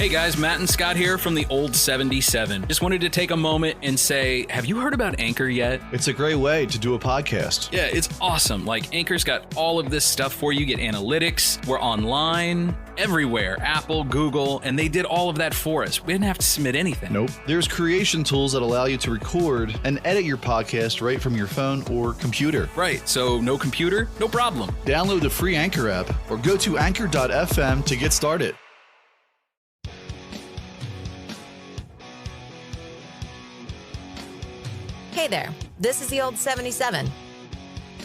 Hey guys, Matt and Scott here from the Old 77. Just wanted to take a moment and say, have you heard about Anchor yet? It's a great way to do a podcast. Yeah, it's awesome. Like, Anchor's got all of this stuff for you. Get analytics. We're online, everywhere. Apple, Google, and they did all of that for us. We didn't have to submit anything. Nope. There's creation tools that allow you to record and edit your podcast right from your phone or computer. Right, so no computer, no problem. Download the free Anchor app or go to anchor.fm to get started. Hey there, this is the Old 77.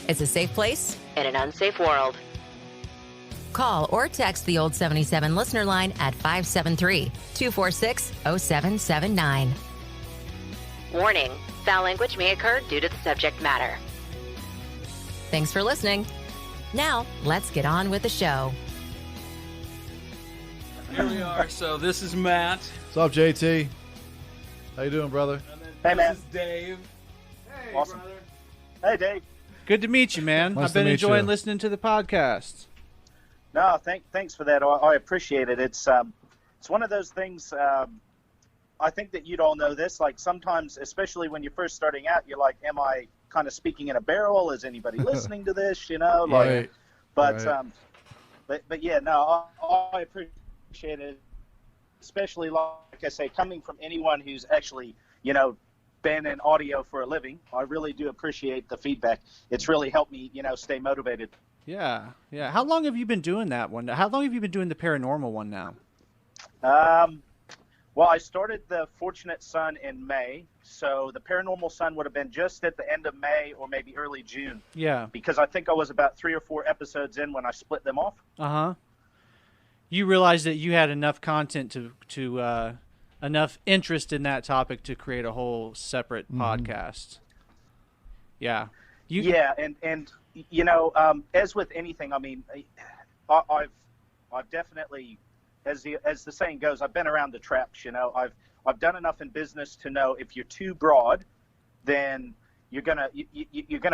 It's a safe place in an unsafe world. Call or text the Old 77 listener line at 573-246-0779. Warning, foul language may occur due to the subject matter. Thanks for listening. Now, let's get on with the show. Here we are. So this is Matt. What's up, JT? How you doing, brother? Hey, man. This is Dave. Hey, Awesome. brother. Hey, Dave. Good to meet you, man. Nice I've been to meet enjoying you. listening to the podcast. No, thanks for that. I appreciate it. It's one of those things. I think that you'd all know this. Like sometimes, especially when you're first starting out, you're like, "Am I kind of speaking in a barrel? Is anybody listening to this?" You know, like. Right. But Right. but yeah, no, I appreciate it, especially like I say, coming from anyone who's actually been in audio for a living. I really do appreciate the feedback. It's really helped me stay motivated. Yeah. How long have you been doing that one? How long have you been doing the paranormal one now? Well, I started the Fortunate Son in May, so the Paranormal Son would have been just at the end of May or maybe early June. Yeah. Because I think I was about 3 or 4 episodes in when I split them off. Uh-huh. You realized that you had enough content to enough interest in that topic to create a whole separate podcast. Yeah. Yeah, and as with anything, I mean, I've definitely, as the saying goes, I've been around the traps. I've done enough in business to know if you're too broad, then you're gonna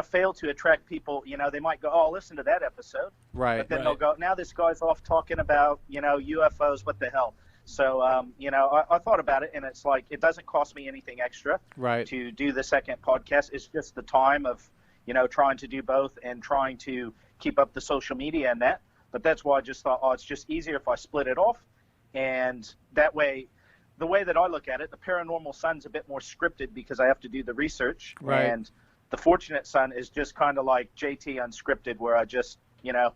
fail to attract people. They might go, "Oh, listen to that episode," Right. but then they'll go, "Now this guy's off talking about UFOs. What the hell?" So I thought about it, and it's like it doesn't cost me anything extra Right. to do the second podcast. It's just the time of trying to do both and trying to keep up the social media and that. But that's why I just thought, it's just easier if I split it off. And that way, the way that I look at it, the Paranormal Son's a bit more scripted because I have to do the research. Right. And the Fortunate Son is just kind of like JT unscripted, where I just, kind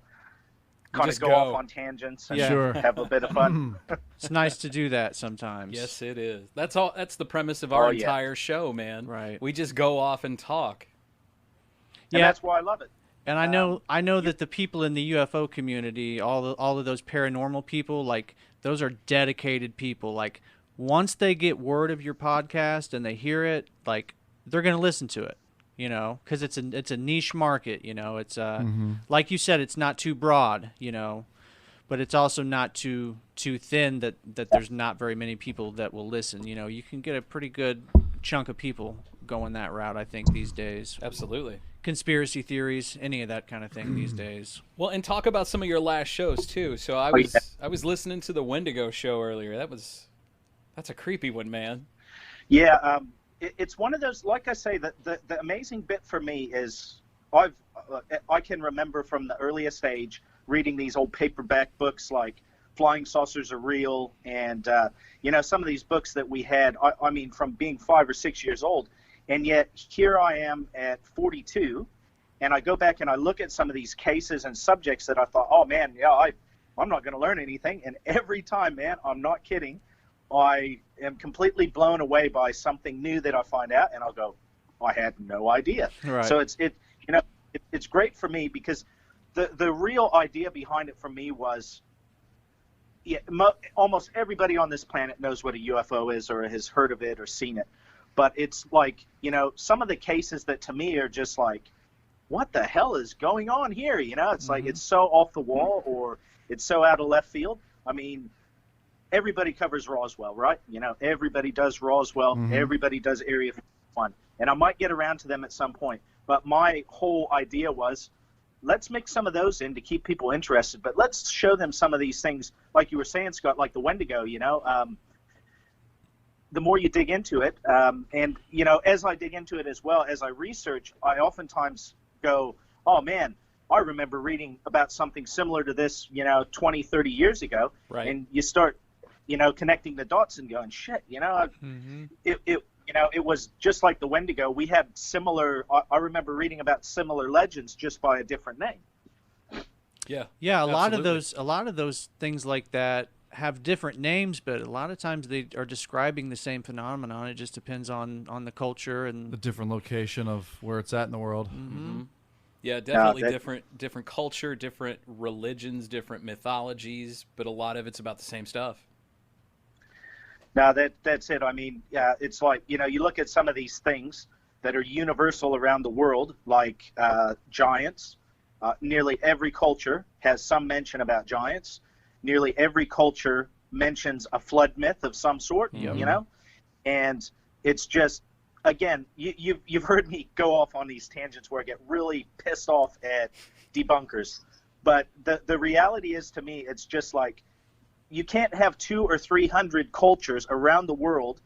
just of go off on tangents and Yeah. Sure. have a bit of fun. It's nice to do that sometimes. Yes, it is. That's all. That's the premise of our Oh, yeah. entire show, man. Right. We just go off and talk. And Yeah. that's why I love it. And I know that the people in the UFO community, all of those paranormal people, like those are dedicated people. Like once they get word of your podcast and they hear it, like they're going to listen to it, because it's a niche market, it's like you said, it's not too broad, but it's also not too thin that there's not very many people that will listen. You can get a pretty good chunk of people going that route, I think, these days. Absolutely. Conspiracy theories, any of that kind of thing these days. Well, and talk about some of your last shows too. So I was listening to the Wendigo show earlier. That's a creepy one, man. Yeah, it's one of those. Like I say, the amazing bit for me is I can remember from the earliest age reading these old paperback books like Flying Saucers Are Real, and some of these books that we had. I mean, from being 5 or 6 years old, and yet here I am at 42, and I go back and I look at some of these cases and subjects that I thought, oh man, yeah, I'm not going to learn anything, and every time, man, I'm not kidding, I am completely blown away by something new that I find out, and I'll go, I had no idea. Right. So it's great for me because the real idea behind it for me was, almost everybody on this planet knows what a UFO is or has heard of it or seen it, but it's like some of the cases that to me are just like, what the hell is going on here? It's like it's so off the wall or it's so out of left field. I mean, everybody covers Roswell, right? Everybody does Roswell. Everybody does Area 51. And I might get around to them at some point. But my whole idea was, let's mix some of those in to keep people interested, but let's show them some of these things, like you were saying, Scott, like the Wendigo, the more you dig into it, and, as I dig into it as well, as I research, I oftentimes go, oh, man, I remember reading about something similar to this, 20, 30 years ago. Right. And you start, connecting the dots and going, shit, it was just like the Wendigo. We had similar, I remember reading about similar legends just by a different name. Yeah. Yeah, a lot absolutely. of those things like that have different names, but a lot of times they are describing the same phenomenon. It just depends on the culture and the different location of where it's at in the world. Mm-hmm. Yeah, definitely different culture, different religions, different mythologies, but a lot of it's about the same stuff. No, that's it. I mean, it's like, you look at some of these things that are universal around the world, like giants. Nearly every culture has some mention about giants. Nearly every culture mentions a flood myth of some sort, and it's just, again, you've heard me go off on these tangents where I get really pissed off at debunkers, but the reality is, to me, it's just like, you can't have 200 or 300 cultures around the world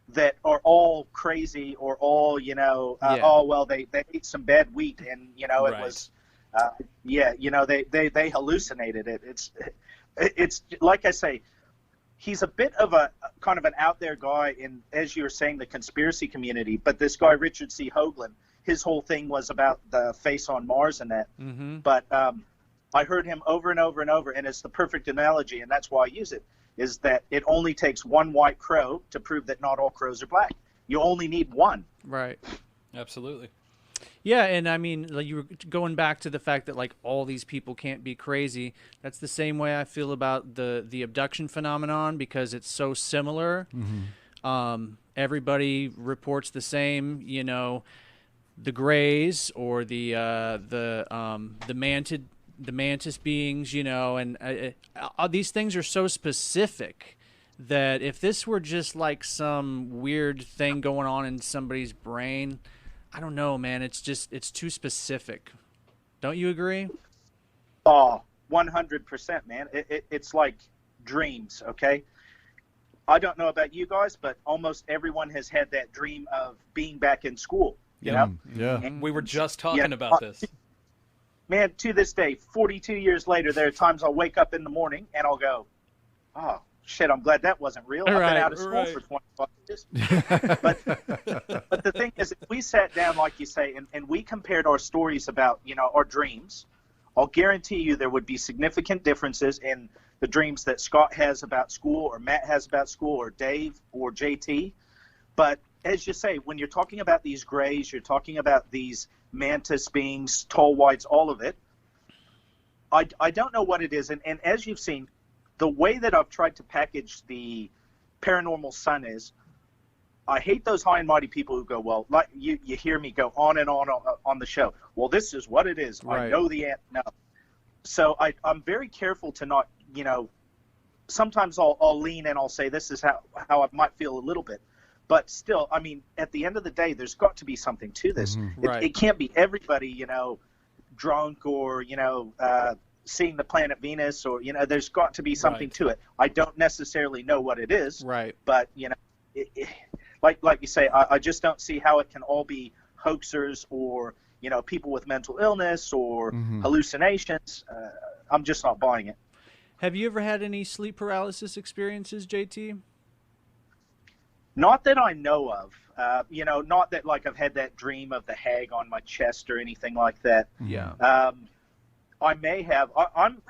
that are all crazy or all, oh, well, they ate some bad wheat and, it was, they hallucinated it. It's like I say, he's a bit of a kind of an out there guy in, as you were saying, the conspiracy community. But this guy, Richard C. Hoagland, his whole thing was about the face on Mars and that. Mm-hmm. But I heard him over and over and over, and it's the perfect analogy, and that's why I use it, is that it only takes one white crow to prove that not all crows are black. You only need one. Right. Absolutely. Yeah, and I mean, like, you were going back to the fact that, like, all these people can't be crazy. That's the same way I feel about the abduction phenomenon, because it's so similar. Mm-hmm. Everybody reports the same, the Greys or the mantis beings, and these things are so specific that if this were just like some weird thing going on in somebody's brain, I don't know, man. It's too specific. Don't you agree? Oh, 100%, man. It's like dreams, okay? I don't know about you guys, but almost everyone has had that dream of being back in school, you know? Yeah. And, We were just talking about this. Man, to this day, 42 years later, there are times I'll wake up in the morning and I'll go, oh, shit, I'm glad that wasn't real. I've been out of school for 25 years. But the thing is, if we sat down, like you say, and we compared our stories about, our dreams, I'll guarantee you there would be significant differences in the dreams that Scott has about school, or Matt has about school, or Dave, or JT. But as you say, when you're talking about these Greys, you're talking about these mantis beings, tall whites, all of it, I don't know what it is. And as you've seen, the way that I've tried to package the Paranormal Son is, I hate those high and mighty people who go, well, like you hear me go on and on the show. Well, this is what it is. Right. I know the answer. No. So I'm very careful to not, sometimes I'll lean and I'll say this is how I might feel a little bit. But still, I mean, at the end of the day, there's got to be something to this. Mm-hmm. Right. It can't be everybody, drunk or, seeing the planet Venus, or, there's got to be something to it. I don't necessarily know what it is. Right. But, like you say, I just don't see how it can all be hoaxers or, people with mental illness or hallucinations. I'm just not buying it. Have you ever had any sleep paralysis experiences, JT? Not that I know of. Not that like I've had that dream of the hag on my chest or anything like that. Yeah. I may have. I'm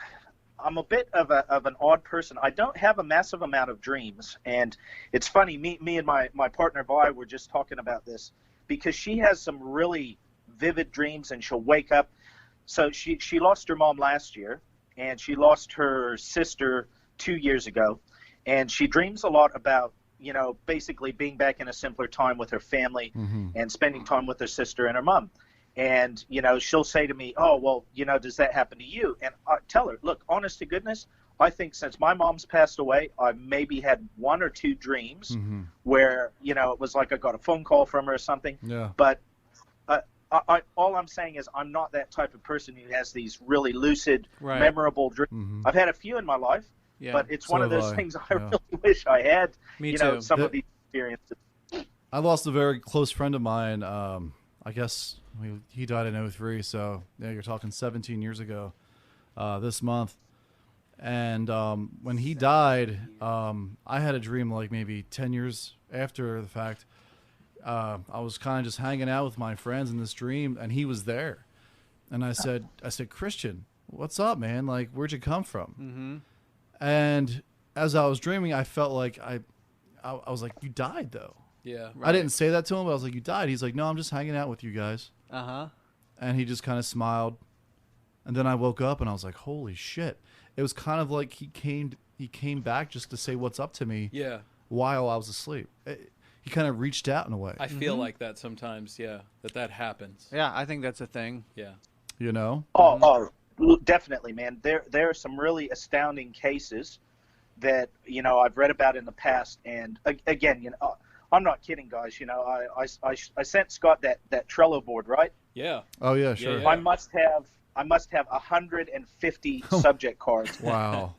a bit of an odd person. I don't have a massive amount of dreams, and it's funny. Me and my partner Vi were just talking about this, because she has some really vivid dreams, and she'll wake up. So she lost her mom last year, and she lost her sister 2 years ago, and she dreams a lot about basically being back in a simpler time with her family and spending time with her sister and her mom. And, she'll say to me, oh, well, does that happen to you? And I tell her, look, honest to goodness, I think since my mom's passed away, I maybe had 1 or 2 dreams where, it was like I got a phone call from her or something. Yeah. But all I'm saying is I'm not that type of person who has these really lucid, Right. memorable dreams. Mhm. I've had a few in my life, Yeah. but it's So one of have those I. things I Yeah. really wish I had. Me you know, too. some of these experiences. I lost a very close friend of mine. I guess he died in '03, so yeah, you're talking 17 years ago this month. And when he died, I had a dream like maybe 10 years after the fact. I was kind of just hanging out with my friends in this dream, and he was there. And I said, Christian, what's up, man? Like, where'd you come from? Mm-hmm. And as I was dreaming, I felt like I was like, you died though. Yeah. I didn't say that to him, but I was like, you died. He's like, no, I'm just hanging out with you guys. Uh-huh. And he just kind of smiled. And then I woke up and I was like, holy shit. It was kind of like he came back just to say what's up to me Yeah. while I was asleep. He kind of reached out in a way, I feel like that sometimes, yeah, that happens. Yeah, I think that's a thing. Yeah. you know? Oh, definitely, man. There are some really astounding cases that, you know, I've read about in the past. And again, you know, I'm not kidding, guys. You know, I sent Scott that Trello board, right? Yeah. Oh, yeah, sure. Yeah. I must have 150 subject cards Wow.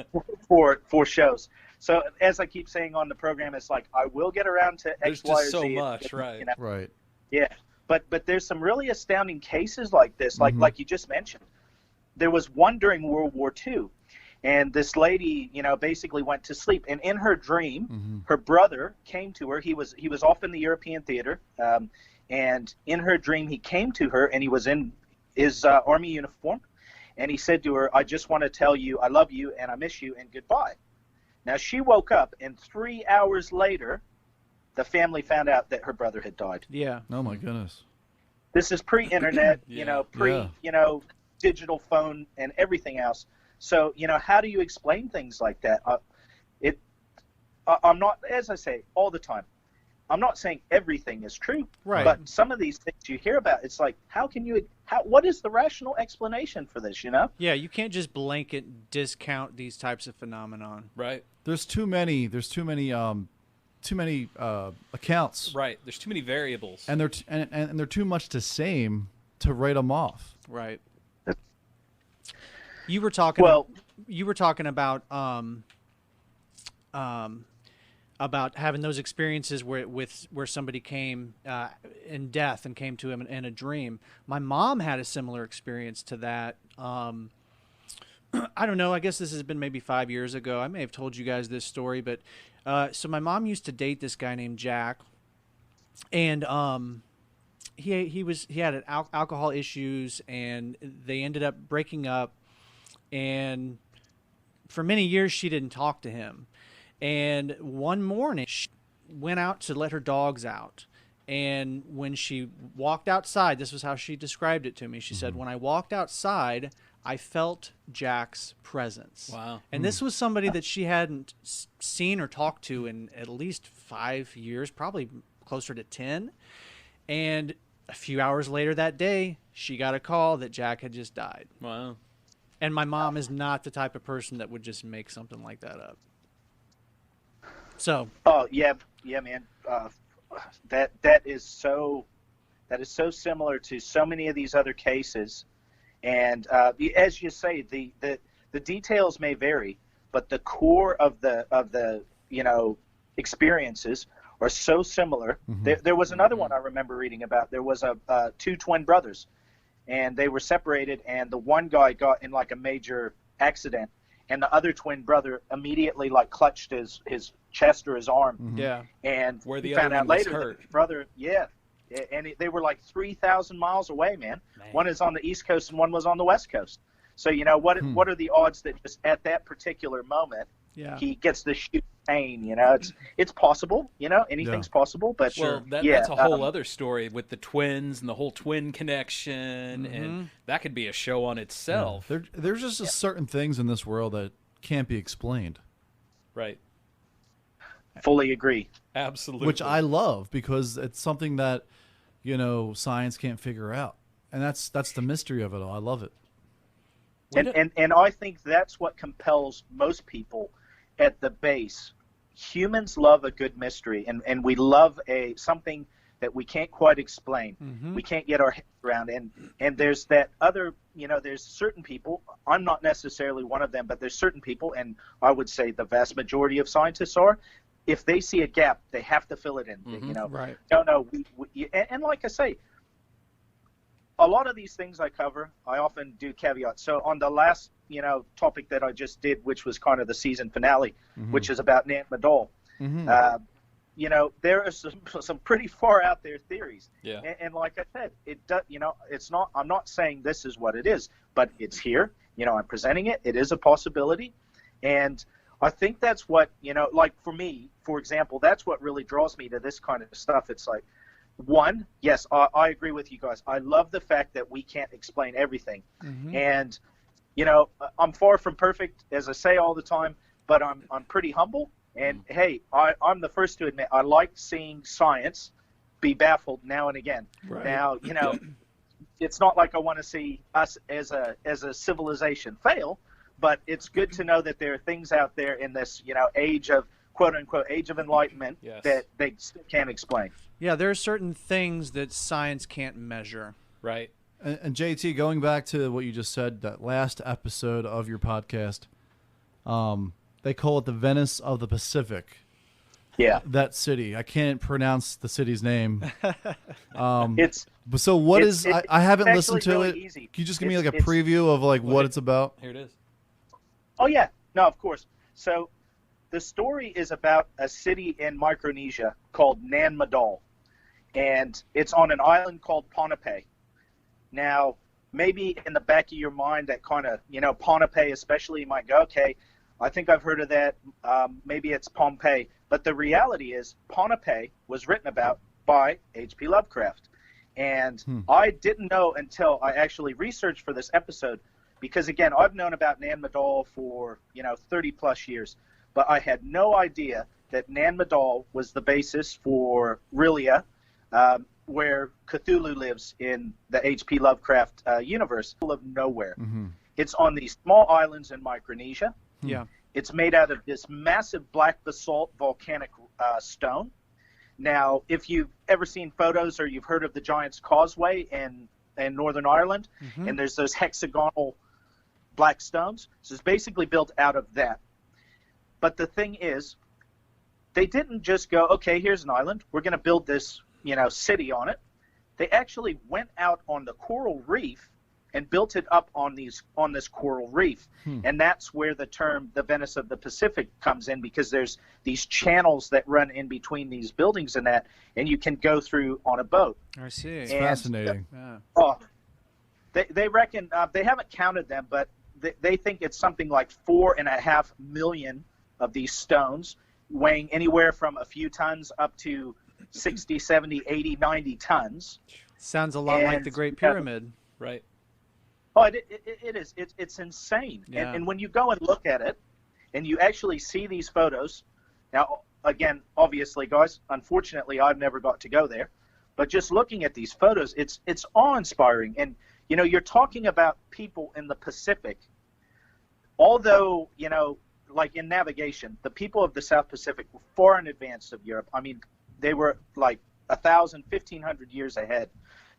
for shows. So as I keep saying on the program, it's like I will get around to There's X, Y, or just so Z. much, right. You know? Right. Yeah, but there's some really astounding cases like this, like you just mentioned. There was one during World War II, and this lady, you know, basically went to sleep, and in her dream, her brother came to her. He was off in the European theater, and in her dream, he came to her, and he was in his army uniform, and he said to her, "I just want to tell you I love you and I miss you and goodbye." Now she woke up, and 3 hours later, the family found out that her brother had died. Yeah. Oh, my goodness. This is pre-internet, Yeah. you know, Yeah. you know, digital phone and everything else. So, you know, how do you explain things like that? I'm not, as I say all the time, I'm not saying everything is true, Right. but some of these things you hear about, it's like, what is the rational explanation for this, you know? Yeah, you can't just blanket discount these types of phenomenon. Right. There's too many accounts. Right. There's too many variables. And they're too much the same to write them off. Right. You were talking. Well- you were talking about having those experiences where somebody came in death and came to him in a dream. My mom had a similar experience to that. I don't know. I guess this has been maybe 5 years ago. I may have told you guys this story, but so my mom used to date this guy named Jack, and he had alcohol issues, and they ended up breaking up. And for many years, she didn't talk to him. And one morning, she went out to let her dogs out. And when she walked outside, this was how she described it to me. She said, "When I walked outside, I felt Jack's presence." Wow. And this was somebody that she hadn't seen or talked to in at least 5 years, probably closer to 10. And a few hours later that day, she got a call that Jack had just died. Wow. And my mom is not the type of person that would just make something like that up. So, Oh, yeah, man. That is so similar to so many of these other cases. And as you say, the details may vary, but the core of the you know, experiences are so similar. There was another one I remember reading about. There was two twin brothers, and they were separated, and the one guy got in like a major accident, and the other twin brother immediately like clutched his chest or his arm. yeah. And Where the he other found one out was later hurt. that his brother, and they were like 3,000 miles away, man. One is on the East Coast and one was on the West Coast. So, you know, what are the odds that just at that particular moment Yeah. he gets the shoot pain? You know, it's possible. You know, anything's possible. But Well, that's a whole other story with the twins and the whole twin connection, and that could be a show on itself. There's just certain things in this world that can't be explained, Right. fully agree. Absolutely. which I love because it's something that, you know, science can't figure out. And that's the mystery of it all. I love it. And I think that's what compels most people at the base. Humans love a good mystery, and we love something that we can't quite explain. We can't get our heads around. And there's that other, there's certain people, I'm not necessarily one of them, but there's certain people, and I would say the vast majority of scientists are, if they see a gap, they have to fill it in. Right. No, and like I say, a lot of these things I cover, I often do caveats. So on the last, topic that I just did, which was kind of the season finale, which is about Nan Madol, there are some pretty far out there theories. Yeah. And like I said, it does, it's not, I'm not saying this is what it is, but it's here. I'm presenting it. It is a possibility. And I think that's what, like for me, for example, that's what really draws me to this kind of stuff. It's like, one, yes, I agree with you guys. I love the fact that we can't explain everything. And, I'm far from perfect, as I say all the time, but I'm pretty humble. And hey, I'm the first to admit I like seeing science be baffled now and again. Right. Now, it's not like I want to see us as a civilization fail, but it's good to know that there are things out there in this, age of quote unquote age of enlightenment that they still can't explain. Yeah, there are certain things that science can't measure. Right. And JT, going back to what you just said, that last episode of your podcast, they call it the Venice of the Pacific. Yeah. That city. I can't pronounce the city's name. It's So what it's- is? it- I haven't it's listened to actually it. really easy. Can you just give me It's- like a it's- preview of like what it's about? Here it is. Oh, yeah. No, of course. So the story is about a city in Micronesia called Nan Madol, and it's on an island called Ponape. Now, maybe in the back of your mind, that kind of, Ponape especially, you might go, okay, I think I've heard of that. Maybe it's Pompeii. But the reality is Ponape was written about by H.P. Lovecraft. And I didn't know until I actually researched for this episode, because, again, I've known about Nan Madol for, 30 plus years, but I had no idea that Nan Madol was the basis for Rilia, where Cthulhu lives in the H.P. Lovecraft universe, full of nowhere. It's on these small islands in Micronesia. Yeah. It's made out of this massive black basalt volcanic stone. Now, if you've ever seen photos or you've heard of the Giant's Causeway in Northern Ireland, and there's those hexagonal black stones, so it's basically built out of that. But the thing is, they didn't just go, okay, here's an island, we're going to build this, city on it. They actually went out on the coral reef and built it up on this coral reef. And that's where the term the Venice of the Pacific comes in, because there's these channels that run in between these buildings and you can go through on a boat. I see. It's fascinating. Yeah. Oh, they reckon, they haven't counted them, but they think it's something like 4.5 million of these stones, weighing anywhere from a few tons up to 60, 70, 80, 90 tons. Sounds a lot like the Great Pyramid. Right. Oh, it is. It's insane. Yeah. And when you go and look at it, and you actually see these photos, now, again, obviously, guys, unfortunately, I've never got to go there, but just looking at these photos, it's awe-inspiring. And, you're talking about people in the Pacific, although, like in navigation, the people of the South Pacific were far in advance of Europe. I mean, they were like 1,000, 1,500 years ahead.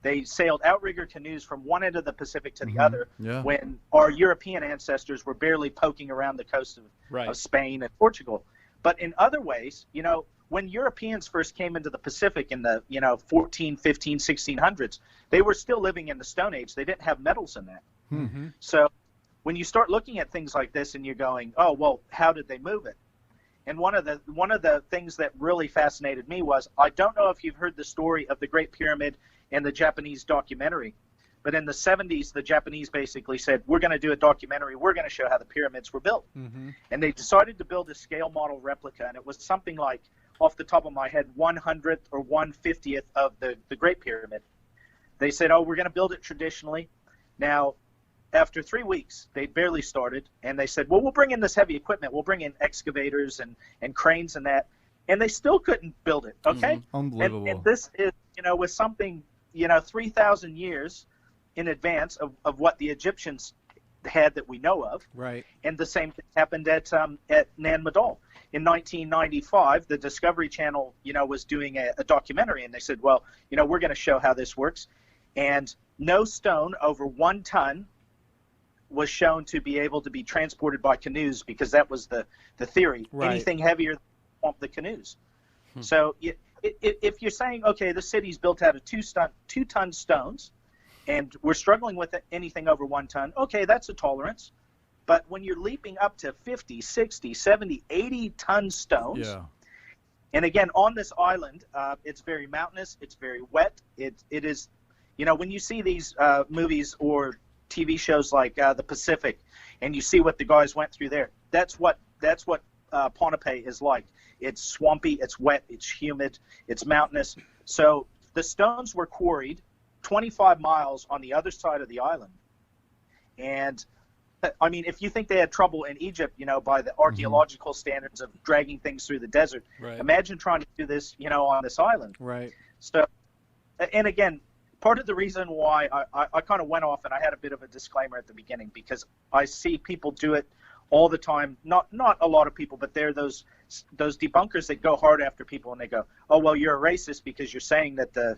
They sailed outrigger canoes from one end of the Pacific to the other, when our European ancestors were barely poking around the coast of Spain and Portugal. But in other ways, when Europeans first came into the Pacific in the 14, 15, 1600s, they were still living in the Stone Age. They didn't have metals in that. So when you start looking at things like this and you're going, oh, well, how did they move it? And one of the things that really fascinated me was, I don't know if you've heard the story of the Great Pyramid in the Japanese documentary, but in the 70s, the Japanese basically said, we're going to do a documentary. We're going to show how the pyramids were built. And they decided to build a scale model replica, and it was something like, off the top of my head, 100th or 150th of the Great Pyramid. They said, oh, we're going to build it traditionally. Now, after 3 weeks, they barely started, and they said, well, we'll bring in this heavy equipment. We'll bring in excavators and cranes and that. And they still couldn't build it, okay? Unbelievable. And this is, was something, 3,000 years in advance of what the Egyptians had that we know of. Right. And the same thing happened at Nan Madol. in 1995, the Discovery Channel, was doing a documentary, and they said, well, we're going to show how this works. And no stone over 1 ton was shown to be able to be transported by canoes, because that was the theory. Right. Anything heavier than swamp the canoes. So if you're saying, okay, the city's built out of 2-ton stones, and we're struggling with anything over 1 ton, okay, that's a tolerance. But when you're leaping up to 50, 60, 70, 80-ton stones, and again, on this island, it's very mountainous, it's very wet. It is, when you see these movies or TV shows like the Pacific, and you see what the guys went through there, that's what Pohnpei is like. It's swampy, it's wet, it's humid, it's mountainous. So the stones were quarried 25 miles on the other side of the island. And I mean, if you think they had trouble in Egypt, by the archaeological standards of dragging things through the desert, imagine trying to do this, on this island. Right. So, and again, part of the reason why I kind of went off, and I had a bit of a disclaimer at the beginning, because I see people do it all the time. Not a lot of people, but they're those debunkers that go hard after people, and they go, oh, well, you're a racist because you're saying that the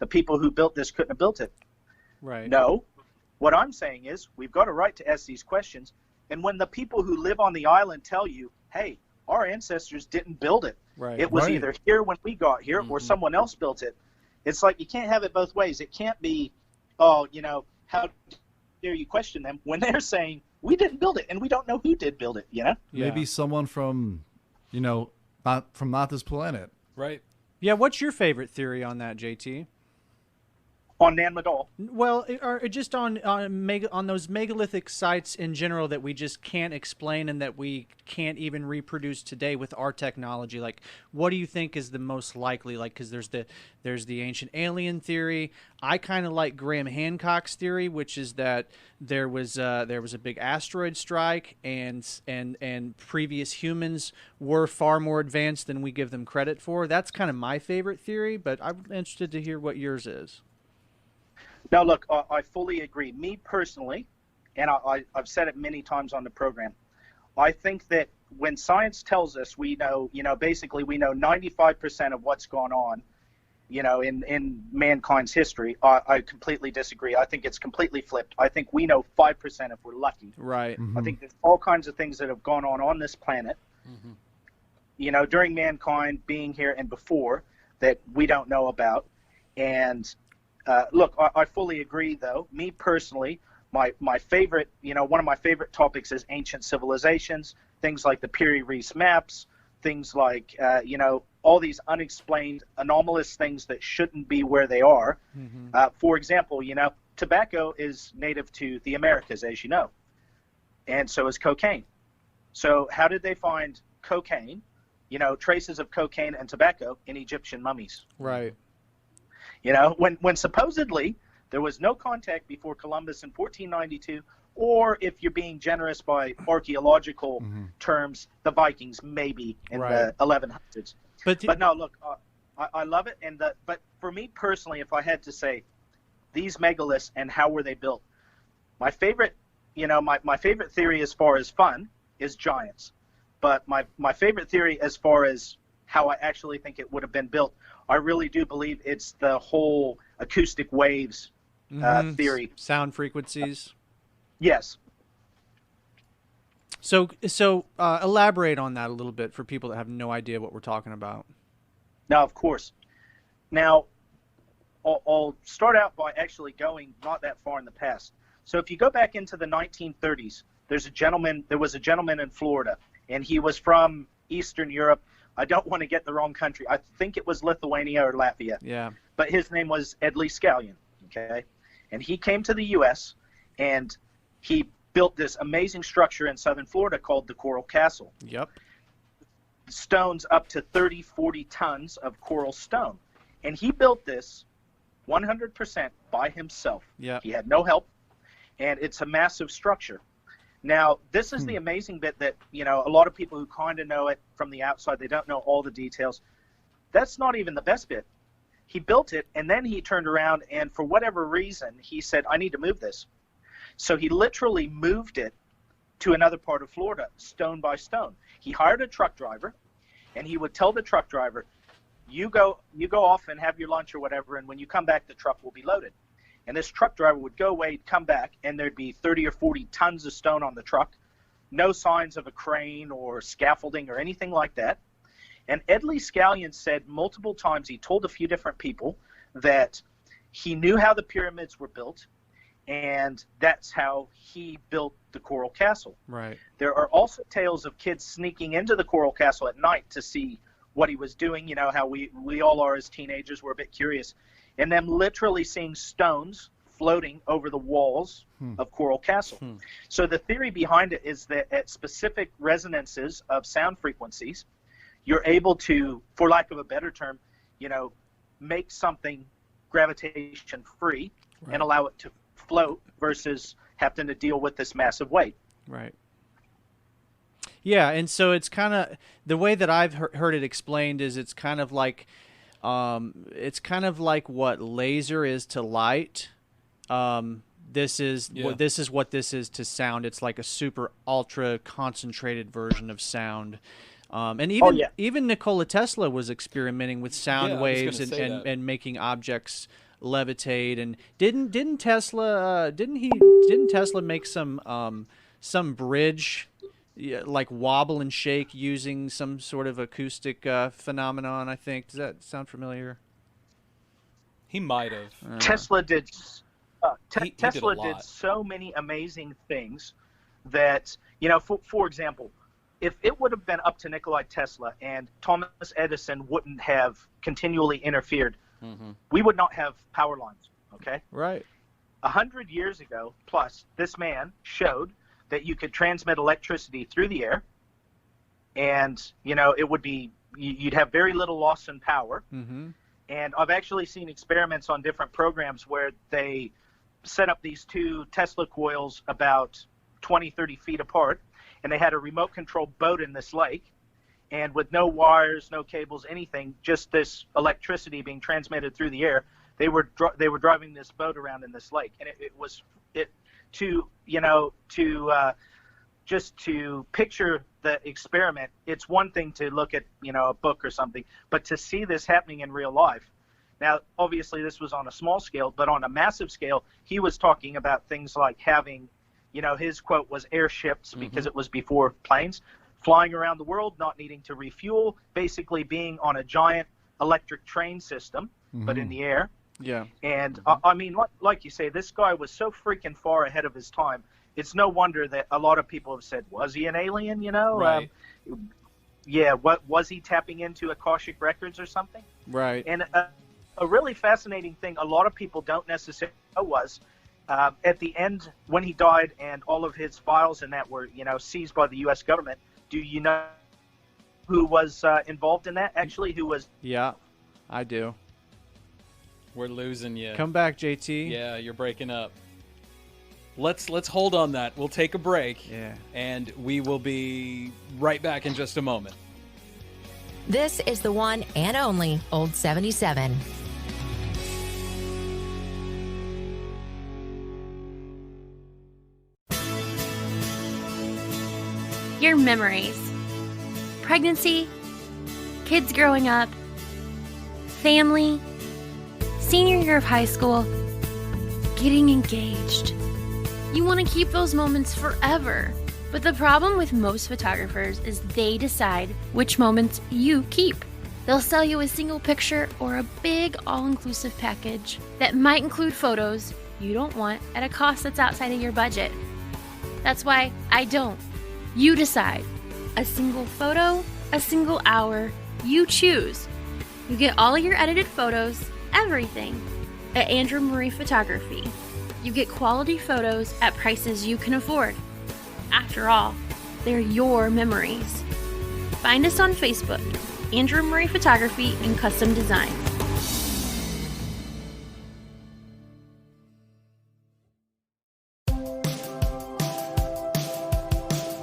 people who built this couldn't have built it. Right. No. What I'm saying is, we've got a right to ask these questions. And when the people who live on the island tell you, hey, our ancestors didn't build it. Right. It was either here when we got here or someone else built it. It's like, you can't have it both ways. It can't be, how dare you question them when they're saying, we didn't build it and we don't know who did build it, Maybe someone from, not this planet. Right. Yeah, what's your favorite theory on that, JT? On Nan Madol. Well, or just on those megalithic sites in general that we just can't explain and that we can't even reproduce today with our technology. Like, what do you think is the most likely? Like, because there's the ancient alien theory. I kind of like Graham Hancock's theory, which is that there was a big asteroid strike, and previous humans were far more advanced than we give them credit for. That's kind of my favorite theory, but I'm interested to hear what yours is. No, look, I fully agree. Me personally, and I've said it many times on the program, I think that when science tells us we know, basically we know 95% of what's gone on, in mankind's history, I completely disagree. I think it's completely flipped. I think we know 5% if we're lucky. Right. I think there's all kinds of things that have gone on this planet, during mankind being here and before, that we don't know about. And look, I fully agree, though. Me personally, my favorite, one of my favorite topics is ancient civilizations, things like the Piri-Reis maps, things like, all these unexplained, anomalous things that shouldn't be where they are. For example, tobacco is native to the Americas, as you know, and so is cocaine. So how did they find cocaine, traces of cocaine and tobacco in Egyptian mummies? Right. When supposedly there was no contact before Columbus in 1492, or if you're being generous by archaeological terms, the Vikings maybe in the 1100s. But no, look, I love it. But for me personally, if I had to say these megaliths and how were they built, my favorite, my favorite theory as far as fun is giants. But my favorite theory as far as how I actually think it would have been built, I really do believe it's the whole acoustic waves theory. Sound frequencies. Yes. So elaborate on that a little bit for people that have no idea what we're talking about. Now, of course. Now, I'll start out by actually going not that far in the past. So if you go back into the 1930s, there was a gentleman in Florida, and he was from Eastern Europe. I don't want to get the wrong country. I think it was Lithuania or Latvia. Yeah. But his name was Edley Scallion, okay? And he came to the U.S., and he built this amazing structure in southern Florida called the Coral Castle. Yep. Stones up to 30, 40 tons of coral stone. And he built this 100% by himself. Yeah. He had no help, and it's a massive structure. Now, this is the amazing bit that, a lot of people who kind of know it from the outside, they don't know all the details. That's not even the best bit. He built it, and then he turned around, and for whatever reason, he said, I need to move this. So he literally moved it to another part of Florida, stone by stone. He hired a truck driver, and he would tell the truck driver, you go off and have your lunch or whatever, and when you come back, the truck will be loaded. And this truck driver would go away, come back, and there'd be 30 or 40 tons of stone on the truck, no signs of a crane or scaffolding or anything like that. And Ed Lee Scallion said multiple times, he told a few different people that he knew how the pyramids were built, and that's how he built the Coral Castle. Right. There are also tales of kids sneaking into the Coral Castle at night to see what he was doing. You know how we all are as teenagers. We're a bit curious. And them literally seeing stones floating over the walls of Coral Castle. So the theory behind it is that at specific resonances of sound frequencies, you're able to, for lack of a better term, make something gravitation free and allow it to float versus having to deal with this massive weight. Right. Yeah, and so it's kind of the way that I've heard it explained is it's kind of like what laser is to light. This is what this is to sound. It's like a super ultra concentrated version of sound. And even Nikola Tesla was experimenting with sound waves and making objects levitate. And didn't Tesla make some bridge like wobble and shake using some sort of acoustic phenomenon? I think. Does that sound familiar? He might have. Tesla did. Tesla did did so many amazing things that, for example, if it would have been up to Nikola Tesla and Thomas Edison wouldn't have continually interfered, we would not have power lines. Okay. Right. 100 years ago, plus, this man showed that you could transmit electricity through the air, and it would be you'd have very little loss in power. And I've actually seen experiments on different programs where they set up these two Tesla coils about 20, 30 feet apart, and they had a remote control boat in this lake, and with no wires, no cables, anything, just this electricity being transmitted through the air, they were driving this boat around in this lake. And just to picture the experiment, it's one thing to look at, a book or something, but to see this happening in real life. Now, obviously, this was on a small scale, but on a massive scale, he was talking about things like having, his quote was airships, because it was before planes, flying around the world, not needing to refuel, basically being on a giant electric train system, but in the air. Yeah. And I mean, like you say, this guy was so freaking far ahead of his time. It's no wonder that a lot of people have said, was he an alien, Right. What was he tapping into Akashic records or something? Right. And a really fascinating thing a lot of people don't necessarily know was at the end when he died and all of his files and that were, seized by the U.S. government, do you know who was involved in that? Actually, who was? Yeah, I do. We're losing you. Come back, JT. Yeah, you're breaking up. Let's hold on that. We'll take a break. Yeah. And we will be right back in just a moment. This is the one and only Old 77. Your memories. Pregnancy, kids growing up, family, senior year of high school, getting engaged. You want to keep those moments forever. But the problem with most photographers is they decide which moments you keep. They'll sell you a single picture or a big all-inclusive package that might include photos you don't want at a cost that's outside of your budget. That's why I don't. You decide. A single photo, a single hour, you choose. You get all your edited photos, everything, at Andrew Marie Photography. You get quality photos at prices you can afford. After all, they're your memories. Find us on Facebook, Andrew Marie Photography and Custom Design.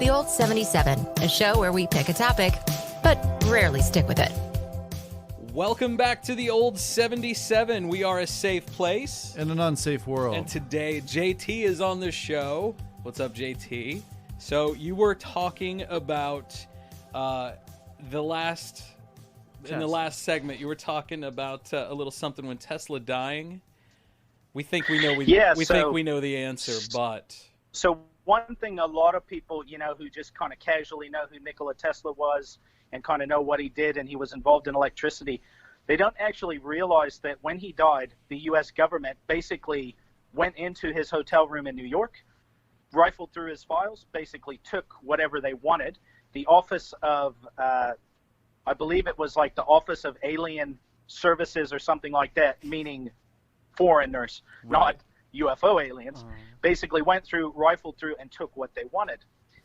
The Old 77, a show where we pick a topic, but rarely stick with it. Welcome back to the Old 77. We are a safe place. In an unsafe world. And today, JT is on the show. What's up, JT? So you were talking about The last in the last segment, you were talking about a little something when Tesla dying. We think we know. Think we know the answer, but so one thing a lot of people, who just kind of casually know who Nikola Tesla was and kind of know what he did, and he was involved in electricity, they don't actually realize that when he died, the U.S. government basically went into his hotel room in New York, rifled through his files, basically took whatever they wanted. The office of, I believe it was like the Office of Alien Services or something like that, meaning foreigners, not UFO aliens, basically went through, rifled through, and took what they wanted.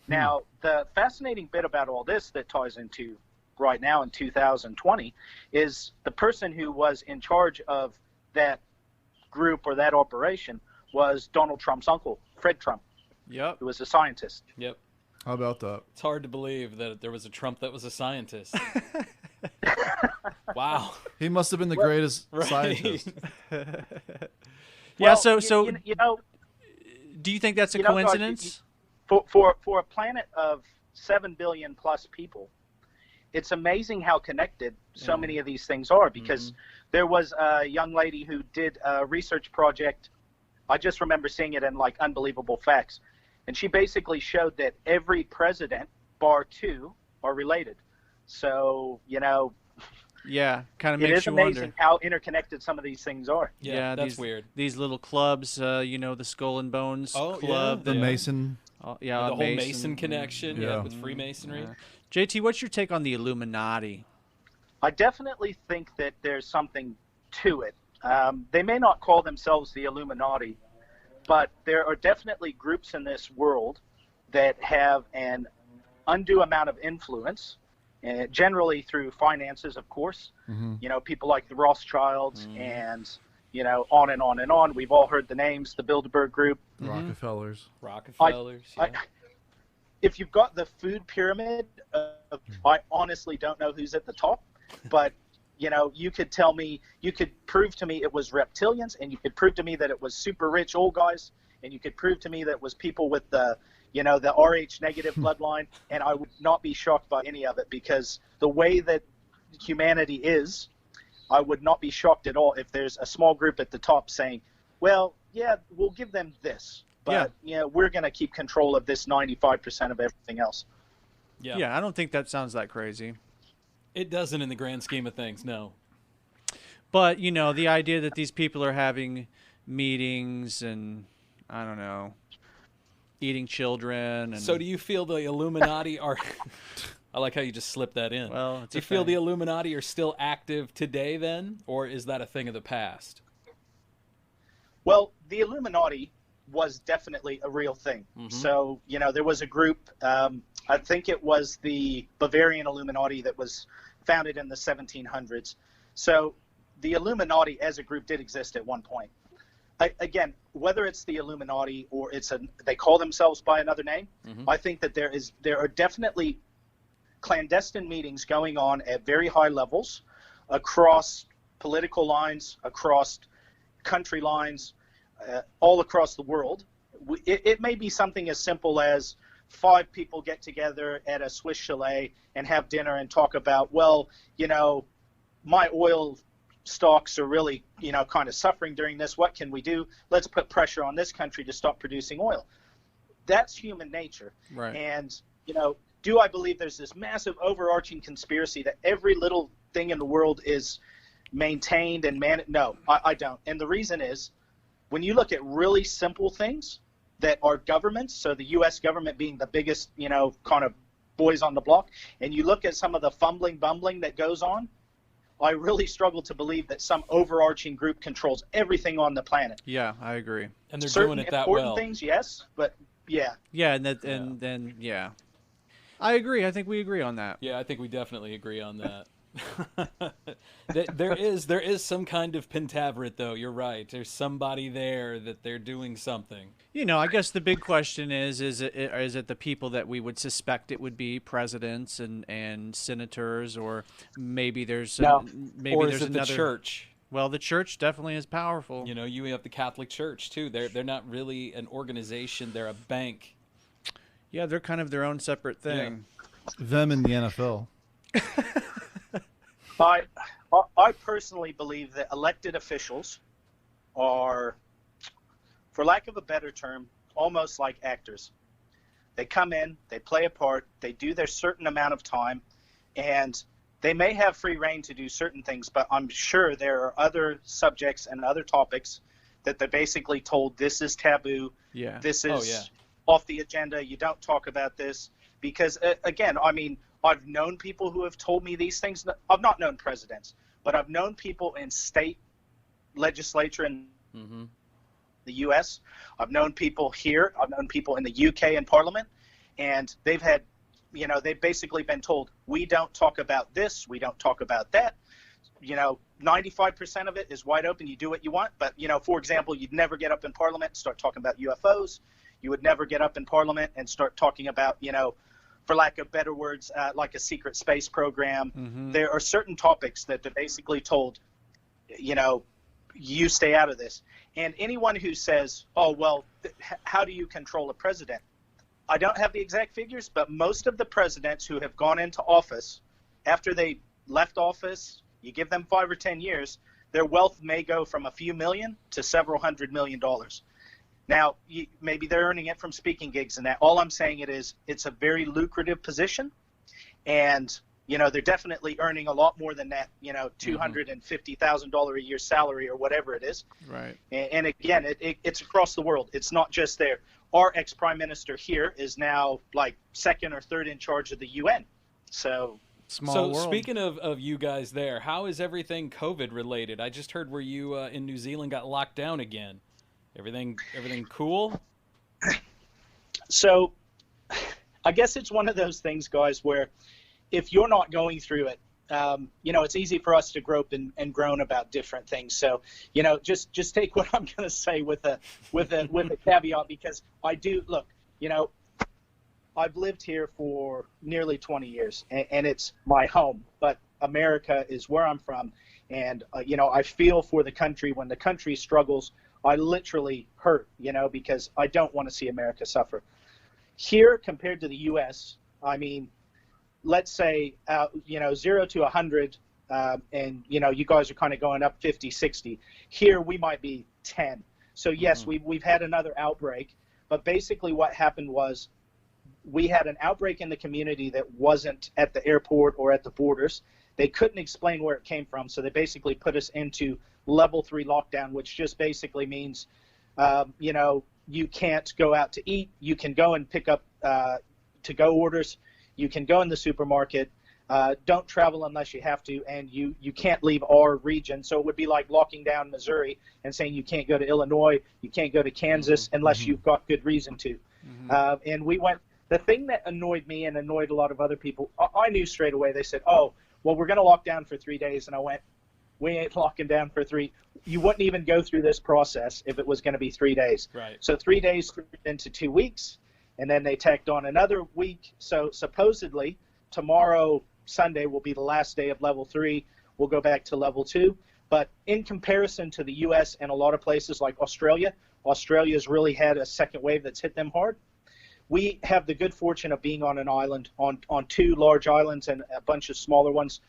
Now, the fascinating bit about all this that ties into right now in 2020 is the person who was in charge of that group or that operation was Donald Trump's uncle, Fred Trump, who was a scientist. Yep. How about that? It's hard to believe that there was a Trump that was a scientist. Wow. He must have been the greatest scientist. Yeah, Well, so do you think that's a coincidence? For a planet of 7 billion plus people, it's amazing how connected so many of these things are, because there was a young lady who did a research project. I just remember seeing it in like Unbelievable Facts. And she basically showed that every president, bar two, are related. So, yeah, kind of it makes is you amazing wonder how interconnected some of these things are. Yeah, that's weird. These little clubs, the Skull and Bones Club. The Mason. The whole Mason connection with Freemasonry. JT, what's your take on the Illuminati? I definitely think that there's something to it. They may not call themselves the Illuminati, but there are definitely groups in this world that have an undue amount of influence, generally through finances, of course. People like the Rothschilds and, on and on and on. We've all heard the names, the Bilderberg Group. Rockefellers. If you've got the food pyramid, I honestly don't know who's at the top, but you could tell me, you could prove to me it was reptilians, and you could prove to me that it was super rich old guys, and you could prove to me that it was people with the RH negative bloodline, and I would not be shocked by any of it, because the way that humanity is, I would not be shocked at all if there's a small group at the top saying, well, yeah, we'll give them this, but we're going to keep control of this 95% of everything else. Yeah, I don't think that sounds that crazy. It doesn't in the grand scheme of things, no. But, the idea that these people are having meetings and, I don't know, eating children. And... So do you feel the Illuminati are... I like how you just slipped that in. Well, do you feel the Illuminati are still active today then, or is that a thing of the past? Well, the Illuminati was definitely a real thing. So, there was a group, I think it was the Bavarian Illuminati that was founded in the 1700s. So the Illuminati as a group did exist at one point. Again, whether it's the Illuminati or they call themselves by another name, I think that there are definitely clandestine meetings going on at very high levels across political lines, across country lines, all across the world. It may be something as simple as 5 people get together at a Swiss chalet and have dinner and talk about, my oil stocks are really, kind of suffering during this. What can we do? Let's put pressure on this country to stop producing oil. That's human nature. Right. And, do I believe there's this massive overarching conspiracy that every little thing in the world is maintained and managed? No, I don't. And the reason is, when you look at really simple things that are governments, so the U.S. government being the biggest, kind of boys on the block, and you look at some of the bumbling that goes on, I really struggle to believe that some overarching group controls everything on the planet. Yeah, I agree. And they're certain doing it that well. Important things, yes, but yeah. Yeah, and yeah. I agree. I think we agree on that. Yeah, I think we definitely agree on that. There is some kind of pentaveret, though. You're right. There's somebody there that they're doing something. I guess the big question is it the people that we would suspect it would be, presidents and senators, or maybe there's there's another church. Well, the church definitely is powerful. You have the Catholic Church too. They're not really an organization. They're a bank. Yeah, they're kind of their own separate thing. them in the NFL. I personally believe that elected officials are, for lack of a better term, almost like actors. They come in, they play a part, they do their certain amount of time, and they may have free reign to do certain things, but I'm sure there are other subjects and other topics that they're basically told this is taboo, this is off the agenda, you don't talk about this. Because, again, I mean, I've known people who have told me these things. I've not known presidents, but I've known people in state legislature in the U.S. I've known people here. I've known people in the U.K. in Parliament, and they've had, they've basically been told, we don't talk about this, we don't talk about that. 95% of it is wide open. You do what you want. But, for example, you'd never get up in Parliament and start talking about UFOs. You would never get up in Parliament and start talking about, for lack of better words, like a secret space program. There are certain topics that they're basically told, you stay out of this. And anyone who says, oh, well, how do you control a president? I don't have the exact figures, but most of the presidents who have gone into office, after they left office, you give them 5 or 10 years, their wealth may go from a few million to several $100 million. Now, maybe they're earning it from speaking gigs and that. All I'm saying it's a very lucrative position, and they're definitely earning a lot more than that. $250,000 a year salary or whatever it is. Right. And again, it's across the world. It's not just there. Our ex-prime minister here is now like second or third in charge of the UN. So. Small world. Speaking of you guys there, how is everything COVID related? I just heard where you in New Zealand got locked down again. Everything cool? So I guess it's one of those things, guys, where if you're not going through it, it's easy for us to grope and groan about different things. So, just take what I'm going to say with a caveat, because I do look, I've lived here for nearly 20 years and it's my home, but America is where I'm from. And, I feel for the country. When the country struggles, I literally hurt, because I don't want to see America suffer. Here, compared to the U.S., I mean, let's say, 0 to 100, and, you guys are kind of going up 50, 60. Here, we might be 10. So, yes, we've had another outbreak. But basically what happened was we had an outbreak in the community that wasn't at the airport or at the borders. They couldn't explain where it came from, so they basically put us into level 3 lockdown, which just basically means, you can't go out to eat. You can go and pick up to-go orders. You can go in the supermarket. Don't travel unless you have to, and you can't leave our region. So it would be like locking down Missouri and saying you can't go to Illinois, you can't go to Kansas unless you've got good reason to. And we went. The thing that annoyed me and annoyed a lot of other people, I knew straight away. They said, oh, well, we're going to lock down for 3 days. And I went, we ain't locking down for 3. You wouldn't even go through this process if it was going to be 3 days. Right. So 3 days into 2 weeks, and then they tacked on another week. So supposedly tomorrow, Sunday, will be the last day of level 3. We'll go back to level 2. But in comparison to the U.S. and a lot of places like Australia's really had a second wave that's hit them hard. We have the good fortune of being on an island, on 2 large islands and a bunch of smaller ones.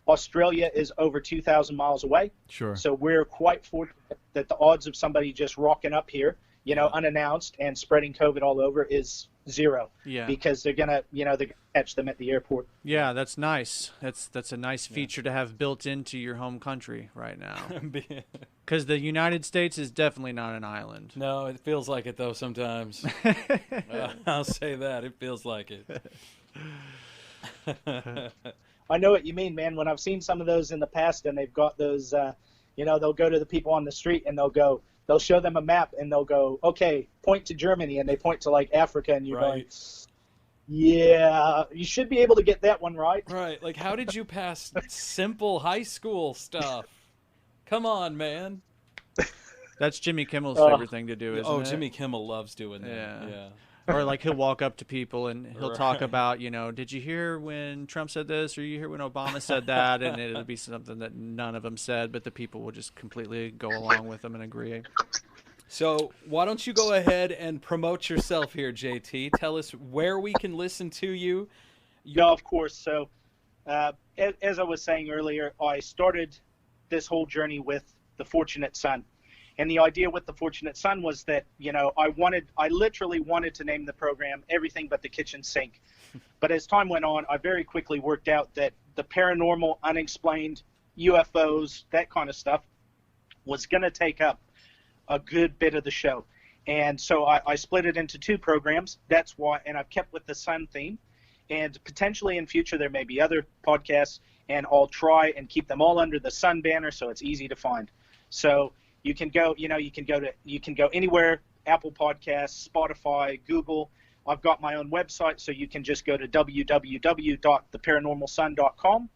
Australia is over 2,000 miles away. Sure. So we're quite fortunate that the odds of somebody just rocking up here, unannounced and spreading COVID all over is 0. Yeah. Because they're gonna catch them at the airport. Yeah, that's nice. That's a nice feature to have built into your home country right now. Because the United States is definitely not an island. No, it feels like it though sometimes. I'll say that, it feels like it. I know what you mean, man. When I've seen some of those in the past, and they've got those, they'll go to the people on the street and they'll show them a map and they'll go, okay, point to Germany, and they point to like Africa, and you're going, yeah, you should be able to get that one right. Right. Like, how did you pass simple high school stuff? Come on, man. That's Jimmy Kimmel's favorite thing to do, isn't it? Oh, Jimmy Kimmel loves doing that. Yeah. Or like he'll walk up to people and he'll talk about, did you hear when Trump said this, or you hear when Obama said that? And it'll be something that none of them said, but the people will just completely go along with them and agree. So why don't you go ahead and promote yourself here, JT? Tell us where we can listen to you Yeah, of course. So, as I was saying earlier, I started this whole journey with The Fortunate Son. And the idea with The Fortunate Son was that, I literally wanted to name the program Everything But the Kitchen Sink. But as time went on, I very quickly worked out that the paranormal, unexplained, UFOs, that kind of stuff was going to take up a good bit of the show. And so I split it into 2 programs. That's why, and I've kept with the Sun theme. And potentially in future, there may be other podcasts, and I'll try and keep them all under the Sun banner so it's easy to find. So you can go anywhere, Apple Podcasts, Spotify, Google. I've got my own website, so you can just go to www.theparanormalson.com,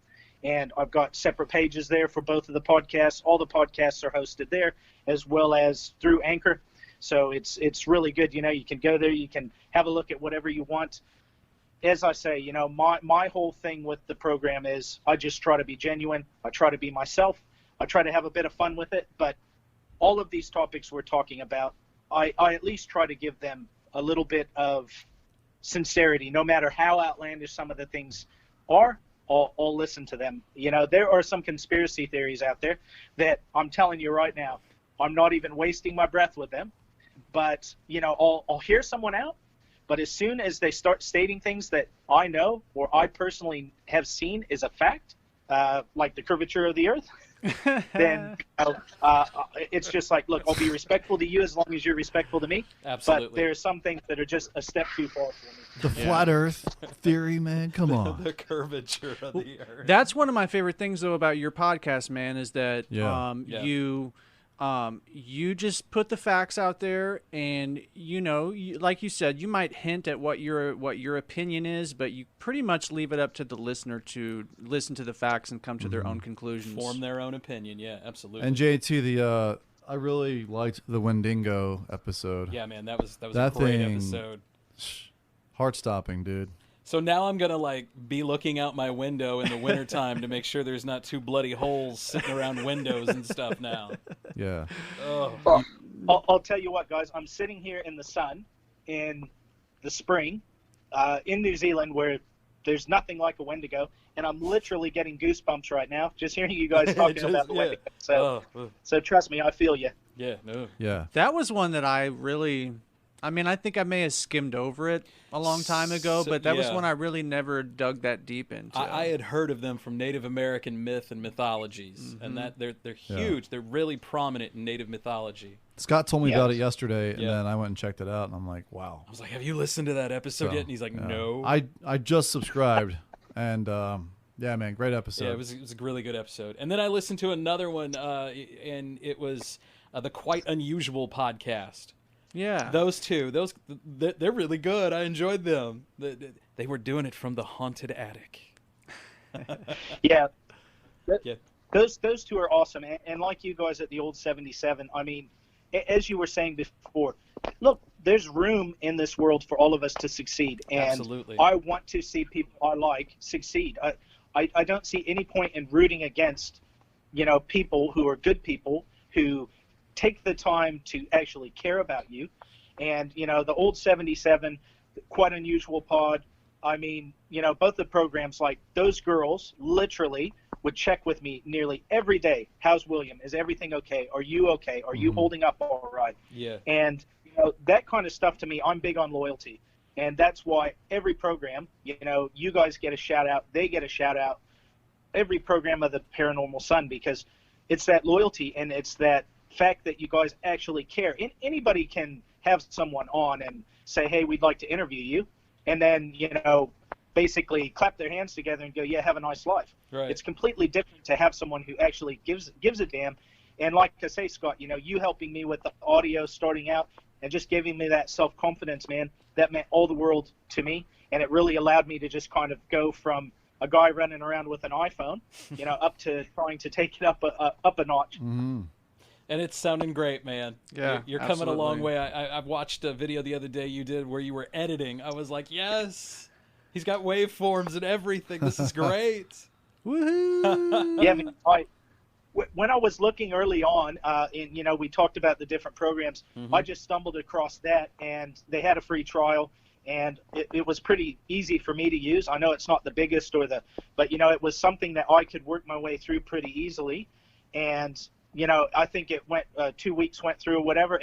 and I've got separate pages there for both of the podcasts. All the podcasts are hosted there, as well as through Anchor. So it's really good. You can go there, you can have a look at whatever you want. As I say, my whole thing with the program is I just try to be genuine. I try to be myself. I try to have a bit of fun with it, but all of these topics we're talking about, I at least try to give them a little bit of sincerity. No matter how outlandish some of the things are, I'll listen to them. There are some conspiracy theories out there that I'm telling you right now, I'm not even wasting my breath with them. But, I'll hear someone out. But as soon as they start stating things that I know or I personally have seen is a fact, like the curvature of the earth, then it's just like, look, I'll be respectful to you as long as you're respectful to me. Absolutely. But there are some things that are just a step too far for me. The flat Earth theory, man. Come on. The curvature of the earth. That's one of my favorite things, though, about your podcast, man, is that you just put the facts out there, and like you said, you might hint at what your opinion is, but you pretty much leave it up to the listener to listen to the facts and come to their own conclusions, form their own opinion. Yeah, absolutely. And JT, I really liked the Wendigo episode. Yeah, man, that was a great episode. Heart-stopping, dude. So now I'm gonna be looking out my window in the wintertime to make sure there's not 2 bloody holes sitting around windows and stuff now. Yeah. Oh. I'll tell you what, guys. I'm sitting here in the sun in the spring in New Zealand, where there's nothing like a Wendigo, and I'm literally getting goosebumps right now just hearing you guys talking about the Wendigo. So trust me, I feel you. Yeah. No. Yeah. That was one that I think I may have skimmed over it a long time ago, but that was one I really never dug that deep into. I had heard of them from Native American myth and mythologies, and that they're huge. They're really prominent in Native mythology. Scott told me about it yesterday, and then I went and checked it out, and I'm like, wow. I was like, have you listened to that episode yet? And he's like, no. I just subscribed, and yeah, man, great episode. Yeah, it was a really good episode. And then I listened to another one, and it was the Quite Unusual podcast. Yeah, those 2, they're really good. I enjoyed them. They were doing it from the haunted attic. Yeah. Those 2 are awesome, and like you guys at the old 77. I mean, as you were saying before, look, there's room in this world for all of us to succeed, and absolutely. I want to see people I like succeed. I don't see any point in rooting against, people who are good people who take the time to actually care about you. And the old 77, Quite Unusual pod, I mean, both the programs, like those girls literally would check with me nearly every day. How's William? Is everything okay? Are you okay? Are you holding up all right? Yeah. And that kind of stuff, to me, I'm big on loyalty, and that's why every program, you guys get a shout out, they get a shout out, every program of the Paranormal Son, because it's that loyalty, and it's that fact that you guys actually care. Anybody can have someone on and say, hey, we'd like to interview you, and then basically clap their hands together and go, yeah, have a nice life. Right. It's completely different to have someone who actually gives a damn. And like I say, Scott, you helping me with the audio starting out and just giving me that self-confidence, man, that meant all the world to me, and it really allowed me to just kind of go from a guy running around with an iPhone up to trying to take it up a notch. And it's sounding great, man. Yeah, you're coming a long way. I watched a video the other day you did where you were editing. I was like, yes, he's got waveforms and everything. This is great. Woohoo! Yeah, when I was looking early on, we talked about the different programs. I just stumbled across that, and they had a free trial, and it was pretty easy for me to use. I know it's not the biggest but it was something that I could work my way through pretty easily. And I think it went 2 weeks went through or whatever.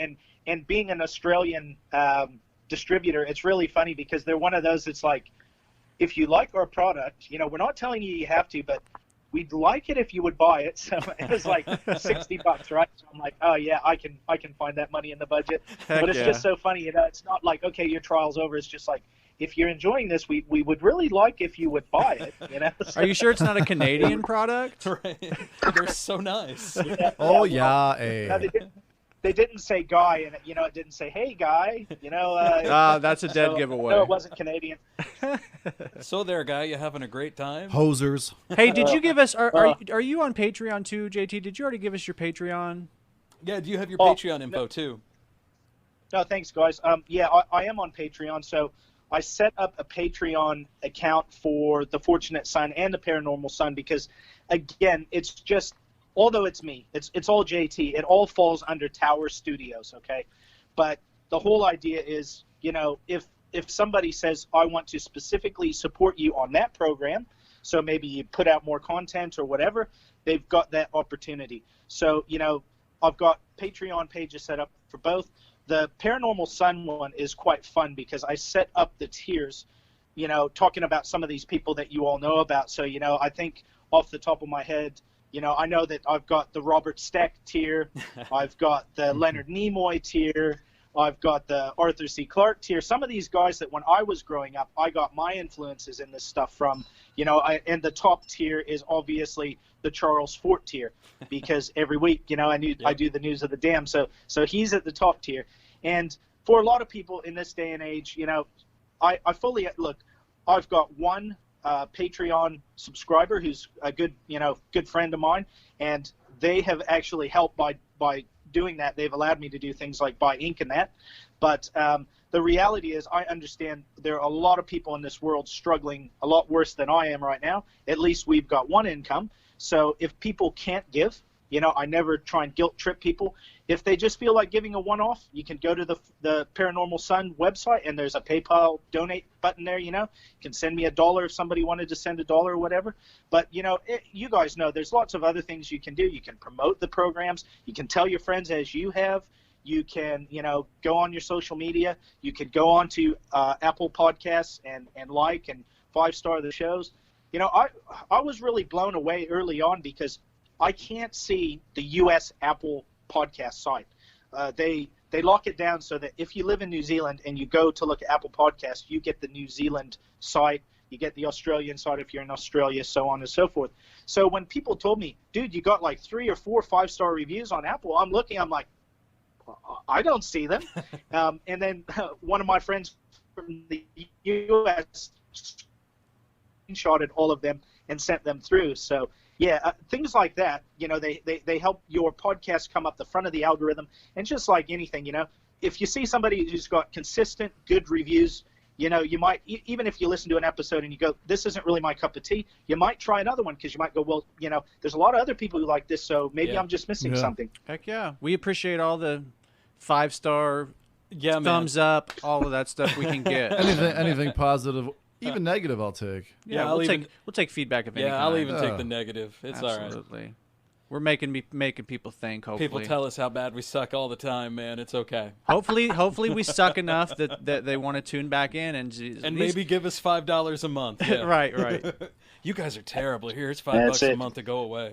And being an Australian distributor, it's really funny because they're one of those. It's like, if you like our product, we're not telling you have to, but we'd like it if you would buy it. So it was like $60, right? So I'm like, oh yeah, I can find that money in the budget. But it's just so funny, it's not like, okay, your trial's over. It's just like, if you're enjoying this, we would really like if you would buy it. So, are you sure it's not a Canadian product? Right. They're so nice. No, they didn't say guy, and it didn't say, hey guy, that's a dead giveaway. No, it wasn't Canadian. So there, guy, you having a great time? Hosers. Hey, did you give us? Are you on Patreon too, JT? Did you already give us your Patreon? Yeah. Do you have your Patreon info too? No, thanks, guys. Yeah, I am on Patreon. So I set up a Patreon account for the Fortunate Son and the Paranormal Son because, again, it's just, although it's me, it's all JT. It all falls under Tower Studios, okay? But the whole idea is, if somebody says, I want to specifically support you on that program, so maybe you put out more content or whatever, they've got that opportunity. So, I've got Patreon pages set up for both. The Paranormal Son one is quite fun because I set up the tiers, talking about some of these people that you all know about. So, I think off the top of my head, I know that I've got the Robert Stack tier, I've got the Leonard Nimoy tier, I've got the Arthur C. Clarke tier. Some of these guys that when I was growing up, I got my influences in this stuff from, and the top tier is obviously the Charles Fort tier because every week, I do the news of the dam. So he's at the top tier. And for a lot of people in this day and age, I fully look, I've got one Patreon subscriber who's a good friend of mine, and they have actually helped by doing that. They've allowed me to do things like buy ink and that. But the reality is I understand there are a lot of people in this world struggling a lot worse than I am right now. At least we've got one income. So if people can't give, I never try and guilt trip people. If they just feel like giving a one-off, you can go to the Paranormal Son website, and there's a PayPal donate button there. You can send me $1 if somebody wanted to send $1 or whatever. But, you guys know there's lots of other things you can do. You can promote the programs. You can tell your friends as you have. You can, go on your social media. You could go on to Apple Podcasts and like and 5-star the shows. I was really blown away early on because I can't see the U.S. Apple podcast site. They lock it down so that if you live in New Zealand and you go to look at Apple Podcasts, you get the New Zealand site, you get the Australian site if you're in Australia, so on and so forth. So when people told me, dude, you got like 3 or 4 5-star reviews on Apple, I'm like, I don't see them. And then one of my friends from the U.S. screenshotted all of them and sent them through. So yeah, things like that, they help your podcast come up the front of the algorithm. And just like anything, if you see somebody who's got consistent, good reviews, you might, even if you listen to an episode and you go, this isn't really my cup of tea, you might try another one because you might go, well, there's a lot of other people who like this, so maybe I'm just missing something. Heck yeah. We appreciate all the 5-star thumbs up, all of that stuff we can get. Anything positive. Even negative, I'll take. Yeah, we'll take feedback of any kind. Yeah, I'll even take the negative. It's all right. Absolutely. We're making people think. Hopefully, people tell us how bad we suck all the time, man. It's okay. Hopefully, we suck enough that they want to tune back in and maybe give us $5 a month. Yeah. right. You guys are terrible. Here's $5 a month to go away.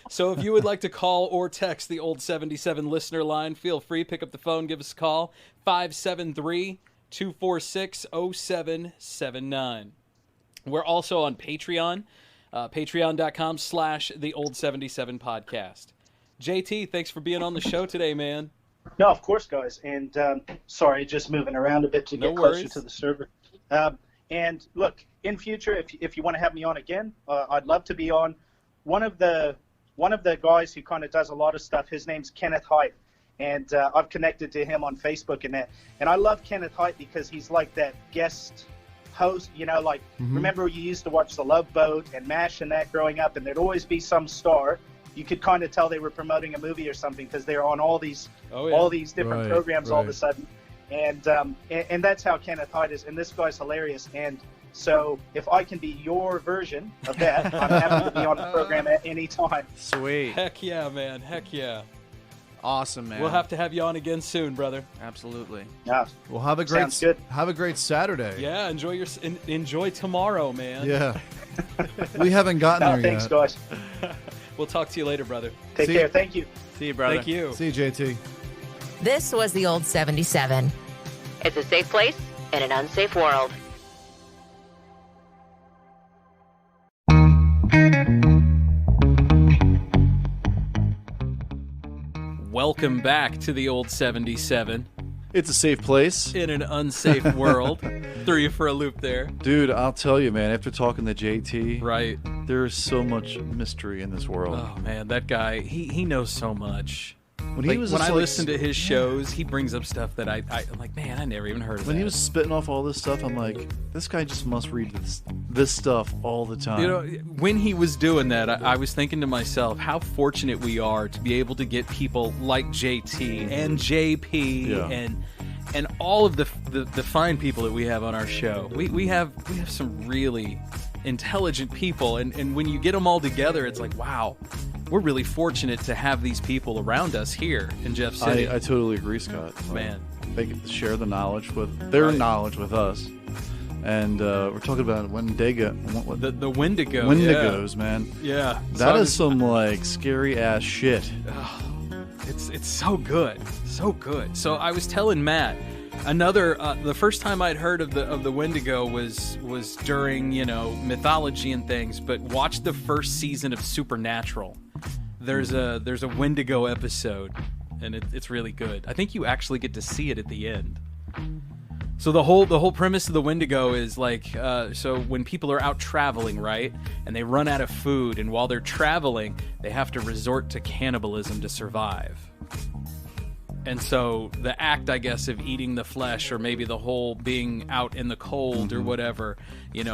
So if you would like to call or text the Old 77 listener line, feel free. Pick up the phone. Give us a call. 573-246-0779. We're also on Patreon, patreon.com/the-old77podcast. JT, thanks for being on the show today, man. No, of course, guys. And sorry, just moving around a bit to get closer to the server. And look, in future, if you want to have me on again, I'd love to be on. One of the guys who kind of does a lot of stuff, his name's Kenneth Hite. And I've connected to him on Facebook and that. And I love Kenneth Hite because he's like that guest host, remember you used to watch The Love Boat and MASH and that growing up, and there'd always be some star. You could kind of tell they were promoting a movie or something because they're on all these different programs all of a sudden. and that's how Kenneth Hyde is. And this guy's hilarious. And so if I can be your version of that, I'm happy to be on the program at any time. Sweet. Heck yeah, man. Heck yeah. Awesome, man. We'll have to have you on again soon, brother. Absolutely. Yeah. Well, have a Sounds good. great Saturday. Yeah, enjoy tomorrow, man. Yeah. We haven't gotten there Thanks, yet. guys. We'll talk to you later, brother. Take care. Thank you. See you, brother. Thank you. See you, JT. This was the Old 77. It's a safe place in an unsafe world. Welcome back to the Old 77 It's a safe place. in an unsafe world. Threw you for a loop there. Dude, I'll tell you, man, after talking to JT, Right. there is so much mystery in this world. Oh, man, that guy, he knows so much. When Like, he was when just I like, listen to his shows, he brings up stuff that I'm like, man, I never even heard of when that. he was spitting off all this stuff, I'm like, this guy just must read this stuff all the time. You know, when he was doing that, I was thinking to myself, how fortunate we are to be able to get people like JT and JP Yeah. and all of the fine people that we have on our show. We have some really intelligent people, and when you get them all together, it's like, wow, we're really fortunate to have these people around us here in Jeff City. I totally agree, Scott. Man. They get to share the knowledge with their knowledge with us. And we're talking about Wendigo. The Wendigo. Wendigos, man. Yeah. That is some like scary ass shit. It's so good, so good. So I was telling Matt, the first time I'd heard of the Wendigo was during mythology and things. But watch the first season of Supernatural. There's a Wendigo episode, and it's really good. I think you actually get to see it at the end. So the whole premise of the Wendigo is like, so when people are out traveling, right, and they run out of food, and while they're traveling, they have to resort to cannibalism to survive. And so the act, I guess, of eating the flesh, or maybe the whole being out in the cold or whatever,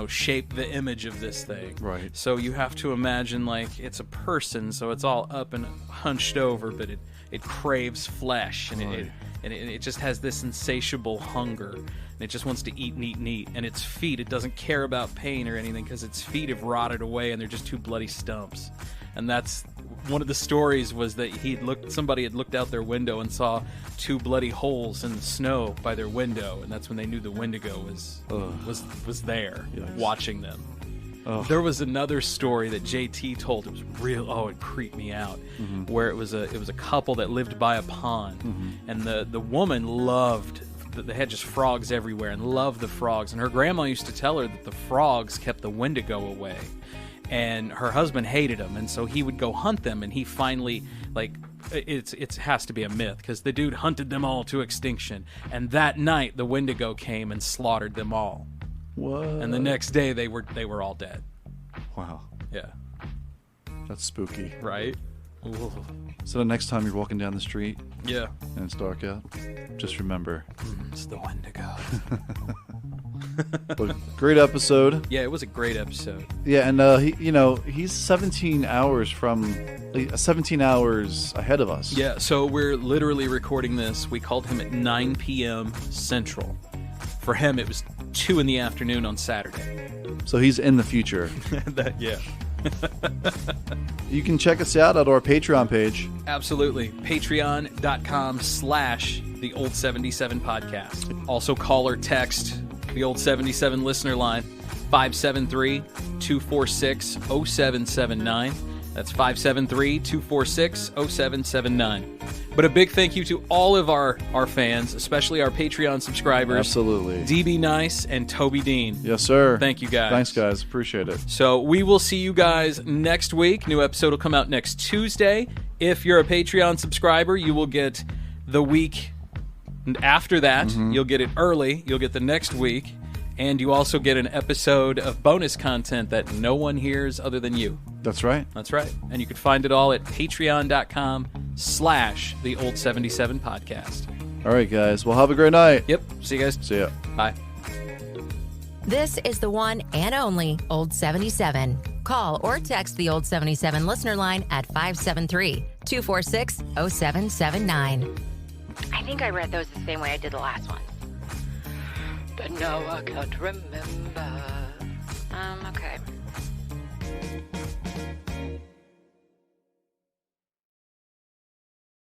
shape the image of this thing. Right. So you have to imagine like it's a person, so it's all up and hunched over, but it craves flesh, and it just has this insatiable hunger, and it just wants to eat and eat and eat. And its feet, it doesn't care about pain or anything, because its feet have rotted away and they're just two bloody stumps. And that's one of the stories, was that somebody had looked out their window and saw two bloody holes in the snow by their window, and that's when they knew the Wendigo was there. Yikes. Watching them. Ugh. There was another story that JT told. It was real. Oh, it creeped me out. Where it was a couple that lived by a pond, and the woman loved. They had just frogs everywhere and loved the frogs. And her grandma used to tell her that the frogs kept the Wendigo away, and her husband hated them, and so he would go hunt them. And he finally, it has to be a myth, because the dude hunted them all to extinction. And that night, the Wendigo came and slaughtered them all. What? And the next day, they were all dead. Wow. Yeah. That's spooky. Right? Ooh. So the next time you're walking down the street Yeah. and it's dark out, just remember. It's the Wendigo. But great episode. Yeah, it was a great episode. Yeah, and he's 17 hours ahead of us. Yeah, so we're literally recording this. We called him at 9 p.m. Central. For him, it was 2 in the afternoon on Saturday. So he's in the future. Yeah. You can check us out at our Patreon page. Absolutely. Patreon.com/The Old 77 Podcast. Also call or text the Old 77 listener line, 573-246-0779. That's 573-246-0779. But a big thank you to all of our fans, especially our Patreon subscribers. Absolutely. DB Nice and Toby Dean. Yes, sir. Thank you, guys. Thanks, guys. Appreciate it. So we will see you guys next week. New episode will come out next Tuesday. If you're a Patreon subscriber, you will get the week after that. You'll get it early. You'll get the next week. And you also get an episode of bonus content that no one hears other than you. That's right. That's right. And you can find it all at patreon.com/The Old 77 Podcast. All right, guys. Well, have a great night. Yep. See you guys. See ya. Bye. This is the one and only Old 77. Call or text the Old 77 listener line at 573-246-0779. I think I read those the same way I did the last one. But now I can't remember. Okay.